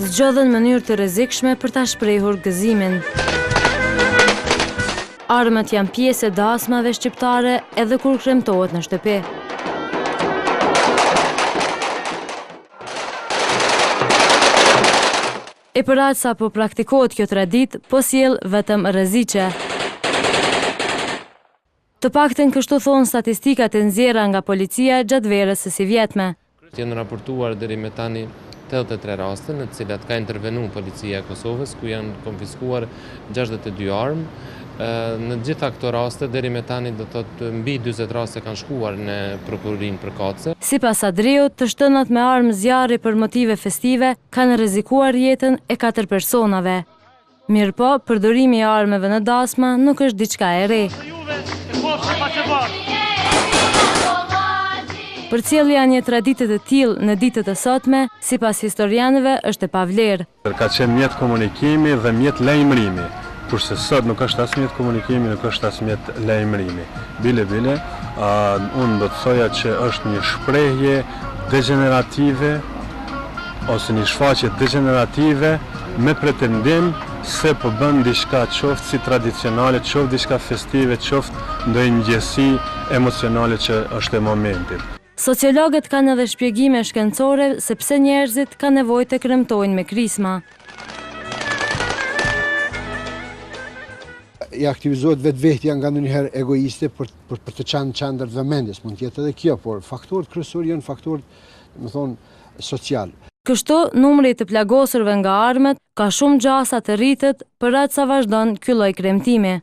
zgjodhen në mënyrë të rrezikshme për ta shprehur gëzimin. Armët janë pjesë e dasmave shqiptare edhe kur kremtohet në shtëpi. E për aq sa po praktikohet kjo traditë, po sjell vetëm rreziqe. Të paktën kështu thonë statistikat e nxjerra nga policia gjatë verës së sivjetme. Janë raportuar deri me tani 83 raste në të cilat ka intervenuar policia e Kosovës, ku janë konfiskuar 62 armë. Në gjitha këto raste, deri me tani do të thotë mbi 40 raste kanë shkuar në prokurorinë përkatëse. Sipas Adriut, të shtënat me armë zjarri për motive festive kanë rrezikuar jetën e 4 personave. Mirëpo, përdorimi i armëve në dasma nuk është diçka e re. Përcjellja e një tradite të tillë në ditët e sotme, sipas historianëve, është e pavlerë. Ka qenë mjet komunikimi dhe mjet lajmërimi, kurse sot nuk është as mjet komunikimi, nuk është as mjet lajmërimi. Bile, unë do të thoja që është një shprehje degenerative ose një shfaqje degenerative me pretendim se po bën diçka qoftë si tradicionale, qoftë diçka festive, qoftë ndonjë ngjesi emocionale që është e momentit. Sociologët kanë edhe shpjegime shkencore se pse njerëzit kanë nevojë të kremtojnë me krisma. I aktivizohet vetvetja nga ndonjëherë egoiste për të çanë qendër vëmendjes, mund të jetë edhe kjo, por faktorët kryesorë janë faktorët, social. Kështu, numri të plagosurve nga armët ka shumë gjasa të rritet për atë sa vazhdon ky lloj kremtimi.